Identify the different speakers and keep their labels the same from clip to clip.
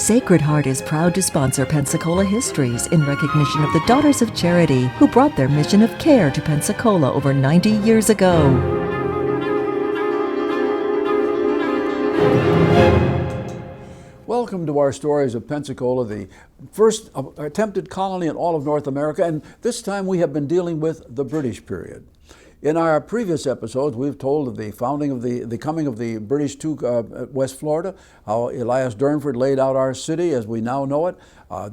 Speaker 1: Sacred Heart is proud to sponsor Pensacola Histories in recognition of the Daughters of Charity who brought their mission of care to Pensacola over 90 years ago.
Speaker 2: Welcome to our stories of Pensacola, the first attempted colony in all of North America, and this time we have been dealing with the British period. In our previous episodes, we've told of the founding of the coming of the British to West Florida, how Elias Durnford laid out our city as we now know it,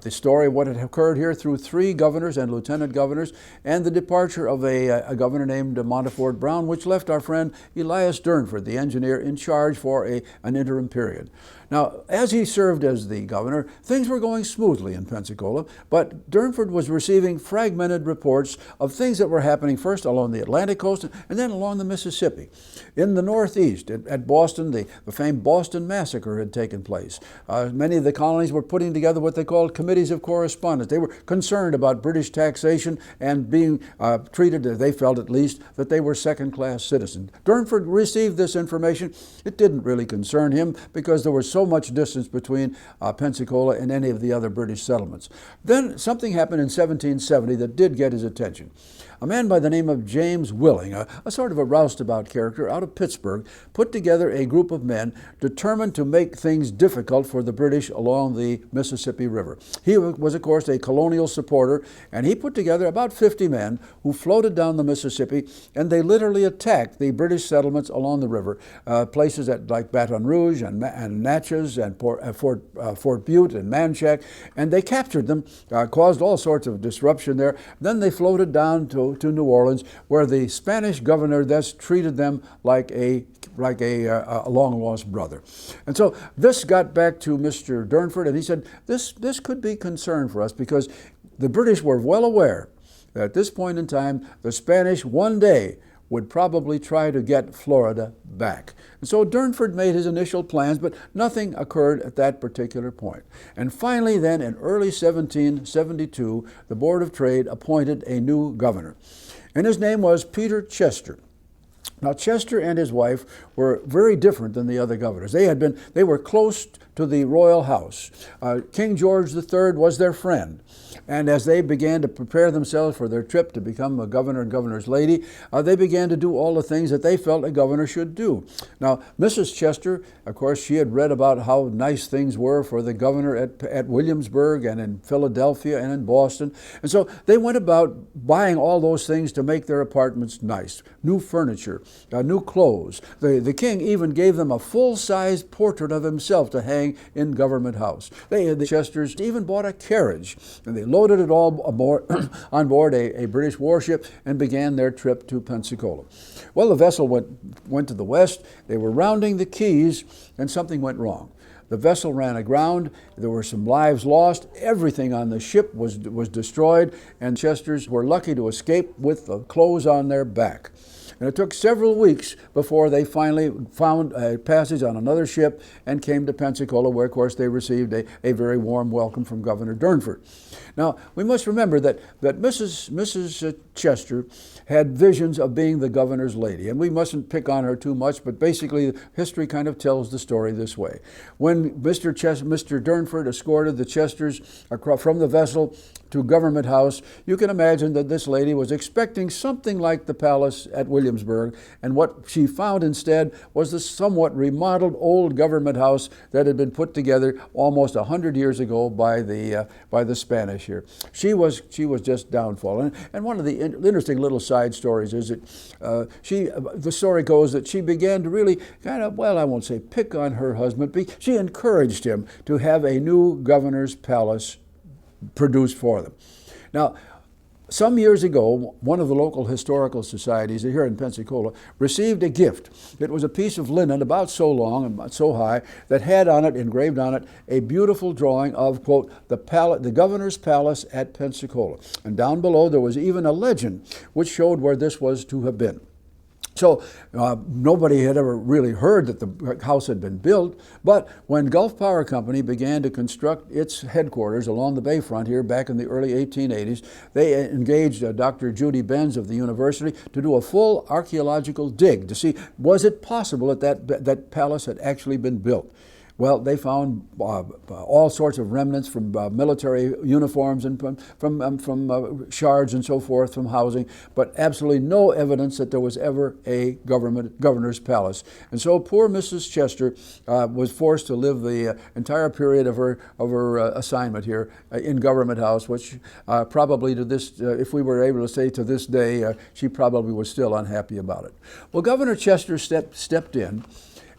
Speaker 2: the story of what had occurred here through 3 governors and lieutenant governors, and the departure of a governor named Montefort Brown, which left our friend Elias Durnford, the engineer, in charge for an interim period. Now, as he served as the governor, things were going smoothly in Pensacola, but Durnford was receiving fragmented reports of things that were happening first along the Atlantic coast and then along the Mississippi. In the Northeast, at Boston, the famed Boston Massacre had taken place. Many of the colonies were putting together what they called committees of correspondence. They were concerned about British taxation and being treated, they felt at least, that they were second-class citizens. Durnford received this information. It didn't really concern him because there was so much distance between Pensacola and any of the other British settlements. Then something happened in 1770 that did get his attention. A man by the name of James Willing, a sort of a roustabout character out of Pittsburgh, put together a group of men determined to make things difficult for the British along the Mississippi River. He was, of course, a colonial supporter, and he put together about 50 men who floated down the Mississippi, and they literally attacked the British settlements along the river, places like Baton Rouge and Natchez and Fort Butte and Manchac, and they captured them, caused all sorts of disruption there. Then they floated down to New Orleans, where the Spanish governor thus treated them like a long-lost brother. And so this got back to Mr. Durnford, and he said, this could be concern for us, because the British were well aware that at this point in time, the Spanish one day would probably try to get Florida back. And so Durnford made his initial plans, but nothing occurred at that particular point. And finally then, in early 1772, the Board of Trade appointed a new governor. And his name was Peter Chester. Now, Chester and his wife were very different than the other governors. They were close to the royal house. King George III was their friend. And as they began to prepare themselves for their trip to become a governor and governor's lady, they began to do all the things that they felt a governor should do. Now, Mrs. Chester, of course, she had read about how nice things were for the governor at Williamsburg and in Philadelphia and in Boston. And so they went about buying all those things to make their apartments nice. New furniture, new clothes. The king even gave them a full-size portrait of himself to hang in Government House. The Chesters even bought a carriage, and they loaded it all on board a British warship and began their trip to Pensacola. Well, the vessel went to the west. They were rounding the Keys, and something went wrong. The vessel ran aground. There were some lives lost. Everything on the ship was destroyed, and Chesters were lucky to escape with the clothes on their back. And it took several weeks before they finally found a passage on another ship and came to Pensacola, where, of course, they received a very warm welcome from Governor Durnford. Now, we must remember that Mrs. Chester had visions of being the governor's lady, and we mustn't pick on her too much, but basically history kind of tells the story this way. When Mr. Durnford escorted the Chesters from the vessel to Government House, you can imagine that this lady was expecting something like the palace at Williamsburg, and what she found instead was the somewhat remodeled old Government House that had been put together almost 100 years ago by the Spanish here. She was just downfall. And one of the interesting little side stories is that the story goes that she began to really kind of, well, I won't say pick on her husband, but she encouraged him to have a new governor's palace produced for them. Now, some years ago, one of the local historical societies here in Pensacola received a gift. It was a piece of linen about so long and about so high that had on it, engraved on it, a beautiful drawing of, quote, the governor's palace at Pensacola. And down below there was even a legend which showed where this was to have been. So nobody had ever really heard that the house had been built, but when Gulf Power Company began to construct its headquarters along the bayfront here back in the early 1880s, they engaged Dr. Judy Benz of the university to do a full archaeological dig to see was it possible that that palace had actually been built. Well, they found all sorts of remnants from military uniforms and from shards and so forth, from housing, but absolutely no evidence that there was ever a governor's palace. And so poor Mrs. Chester was forced to live the entire period of her assignment here in Government House, which probably to this, if we were able to say to this day, she probably was still unhappy about it. Well, Governor Chester stepped in,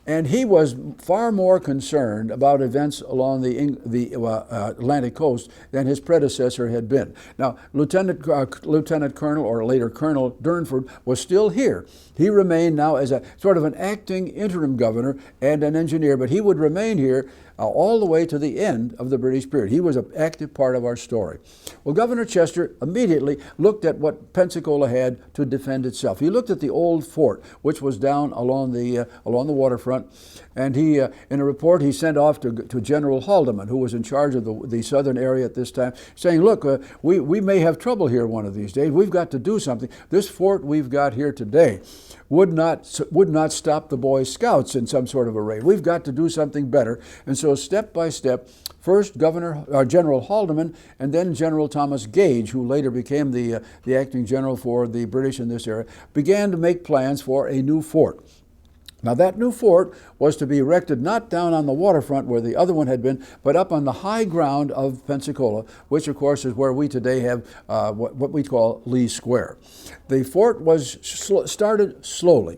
Speaker 2: and he was far more concerned about events along the Atlantic coast than his predecessor had been. Now, Lieutenant Colonel, or later Colonel Durnford, was still here. He remained now as a sort of an acting interim governor and an engineer, but he would remain here all the way to the end of the British period. He was an active part of our story. Well, Governor Chester immediately looked at what Pensacola had to defend itself. He looked at the old fort, which was down along the waterfront, and he, in a report he sent off to General Haldeman, who was in charge of the southern area at this time, saying, look, we may have trouble here one of these days. We've got to do something. This fort we've got here today would not stop the Boy Scouts in some sort of a raid. We've got to do something better. And so step by step, first General Haldeman, and then General Thomas Gage, who later became the acting general for the British in this area, began to make plans for a new fort. Now, that new fort was to be erected not down on the waterfront where the other one had been, but up on the high ground of Pensacola, which, of course, is where we today have what we call Lee Square. The fort was started slowly,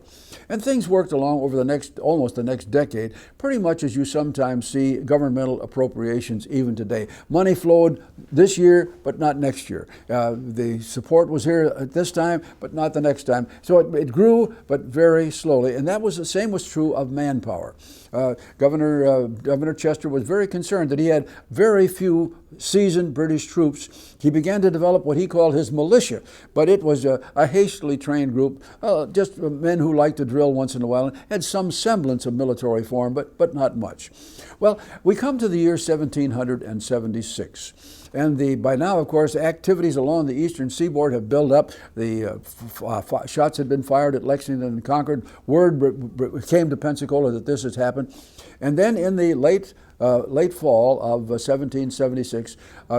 Speaker 2: and things worked along over almost the next decade, pretty much as you sometimes see governmental appropriations even today. Money flowed this year, but not next year. The support was here at this time, but not the next time. So it grew, but very slowly, and that was the same was true of manpower. Governor Chester was very concerned that he had very few seasoned British troops. He began to develop what he called his militia, but it was a hastily trained group, just men who liked to drill once in a while and had some semblance of military form, but not much. Well, we come to the year 1776. And by now, of course, activities along the eastern seaboard have built up. The shots had been fired at Lexington and Concord. Word came to Pensacola that this has happened. And then in the late fall of 1776,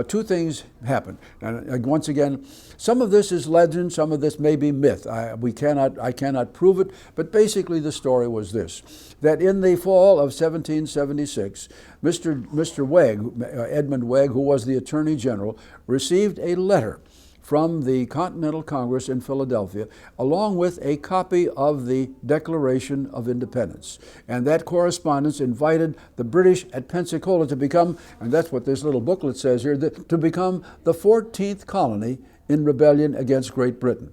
Speaker 2: two things happened. And once again, some of this is legend, some of this may be myth. I cannot prove it, but basically the story was this, that in the fall of 1776, Mr. Wegg, Edmund Wegg, who was the Attorney General, received a letter from the Continental Congress in Philadelphia, along with a copy of the Declaration of Independence. And that correspondence invited the British at Pensacola to become, and that's what this little booklet says here, to become the 14th colony in rebellion against Great Britain.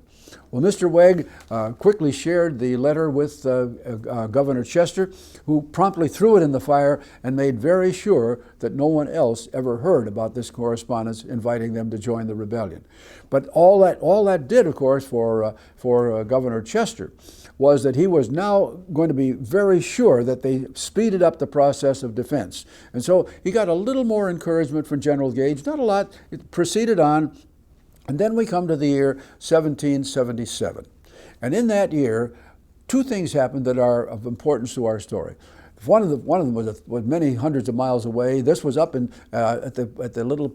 Speaker 2: Well, Mr. Wegg quickly shared the letter with Governor Chester, who promptly threw it in the fire and made very sure that no one else ever heard about this correspondence inviting them to join the rebellion. But all that did, of course, for Governor Chester was that he was now going to be very sure that they speeded up the process of defense. And so he got a little more encouragement from General Gage, not a lot. It proceeded on. And then we come to the year 1777. And in that year, two things happened that are of importance to our story. One of them was many hundreds of miles away. This was up in at the little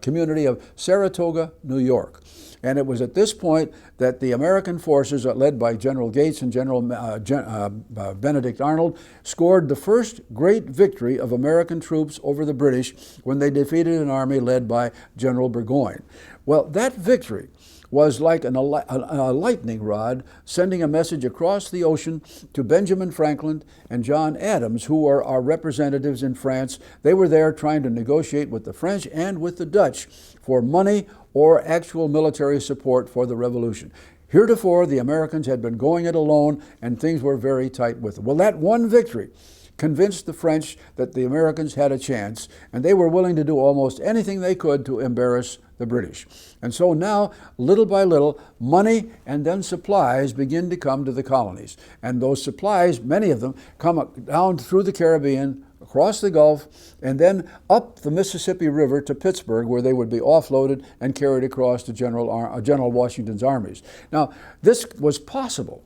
Speaker 2: community of Saratoga, New York. And it was at this point that the American forces, led by General Gates and General Benedict Arnold, scored the first great victory of American troops over the British when they defeated an army led by General Burgoyne. Well, that victory was like a lightning rod sending a message across the ocean to Benjamin Franklin and John Adams, who are our representatives in France. They were there trying to negotiate with the French and with the Dutch for money or actual military support for the revolution. Heretofore, the Americans had been going it alone, and things were very tight with them. Well, that one victory convinced the French that the Americans had a chance, and they were willing to do almost anything they could to embarrass the British. And so now, little by little, money and then supplies begin to come to the colonies. And those supplies, many of them, come down through the Caribbean, across the Gulf, and then up the Mississippi River to Pittsburgh, where they would be offloaded and carried across to General Washington's armies. Now, this was possible.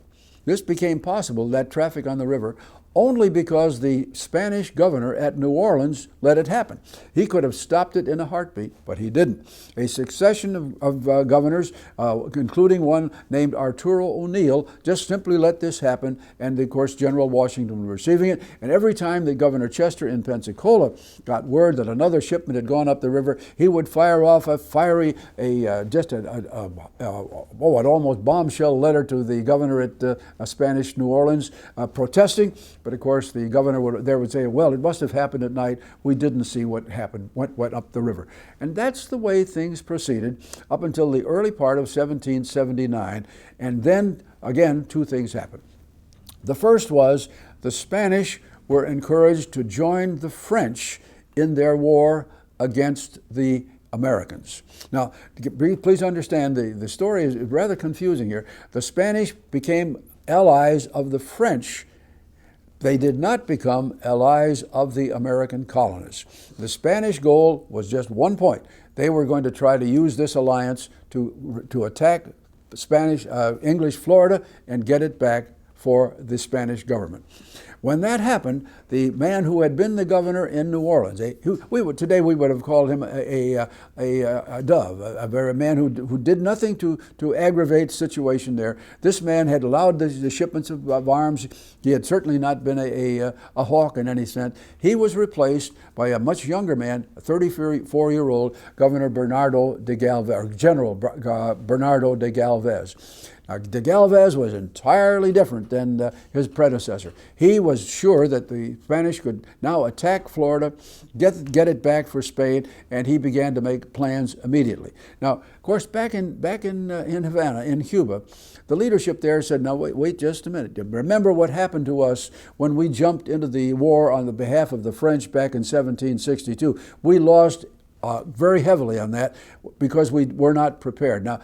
Speaker 2: This became possible, that traffic on the river, only because the Spanish governor at New Orleans let it happen. He could have stopped it in a heartbeat, but he didn't. A succession of governors, including one named Arturo O'Neill, just simply let this happen, and of course General Washington was receiving it. And every time that Governor Chester in Pensacola got word that another shipment had gone up the river, he would fire off an almost bombshell letter to the governor at Spanish New Orleans, protesting. But of course, the governor would say, "Well, it must have happened at night. We didn't see what happened, what went up the river." And that's the way things proceeded up until the early part of 1779. And then again, two things happened. The first was the Spanish were encouraged to join the French in their war against the Americans. Now, please understand the story is rather confusing here. The Spanish became allies of the French. They did not become allies of the American colonists. The Spanish goal was just one point. They were going to try to use this alliance to attack English Florida and get it back for the Spanish government. When that happened, the man who had been the governor in New Orleans, today we would have called him a dove, a man who did nothing to aggravate the situation there. This man had allowed the shipments of arms. He had certainly not been a hawk in any sense. He was replaced by a much younger man, a 34-year-old Governor Bernardo de Galvez, or General Bernardo de Galvez. Now, de Galvez was entirely different than his predecessor. He was sure that the Spanish could now attack Florida, get it back for Spain, and he began to make plans immediately. Now, of course, back in Havana, in Cuba, the leadership there said, "Now wait just a minute. Remember what happened to us when we jumped into the war on the behalf of the French back in 1762. We lost very heavily on that because we were not prepared. Now,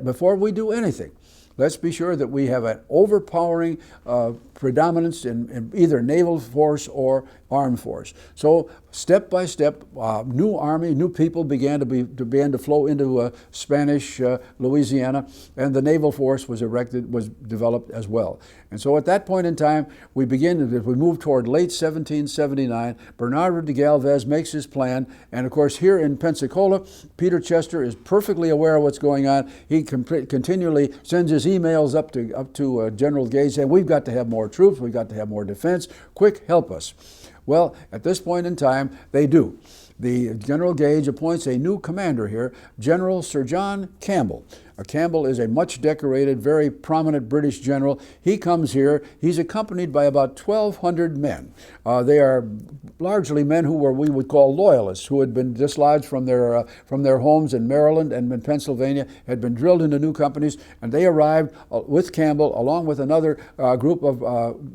Speaker 2: before we do anything, let's be sure that we have an overpowering predominance in either naval force or armed force." So step by step, new army, new people began to flow into Spanish Louisiana, and the naval force was developed as well. And so at that point in time, we move toward late 1779. Bernardo de Galvez makes his plan, and of course here in Pensacola, Peter Chester is perfectly aware of what's going on. He continually sends his emails up to General Gage saying, "We've got to have more troops, we've got to have more defense, quick, help us." Well, at this point in time, they do. The General Gage appoints a new commander here, General Sir John Campbell. Campbell is a much decorated, very prominent British general. He comes here. He's accompanied by about 1,200 men. They are largely men who we would call loyalists, who had been dislodged from their homes in Maryland and in Pennsylvania, had been drilled into new companies, and they arrived with Campbell, along with another group of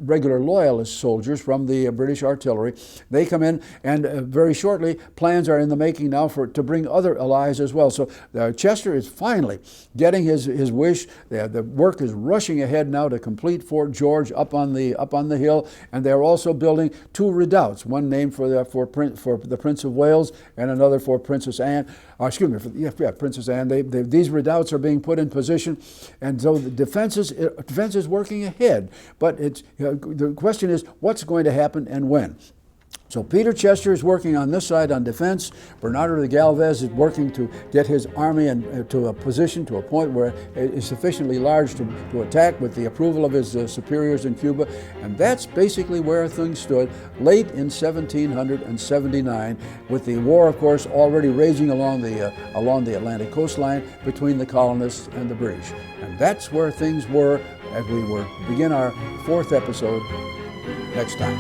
Speaker 2: regular loyalist soldiers from the British artillery. They come in, and very shortly, plans are in the making now to bring other allies as well. So Chester is finally getting his wish. The work is rushing ahead now to complete Fort George up on the hill, and they're also building two redoubts, one named for the Prince of Wales and another for Princess Anne. Princess Anne. These redoubts are being put in position, and so the defense is working ahead. But the question is, what's going to happen and when? So Peter Chester is working on this side on defense. Bernardo de Galvez is working to get his army to a position, to a point where it is sufficiently large to attack with the approval of his superiors in Cuba. And that's basically where things stood late in 1779, with the war, of course, already raging along the Atlantic coastline between the colonists and the British. And that's where things were as we begin our fourth episode next time.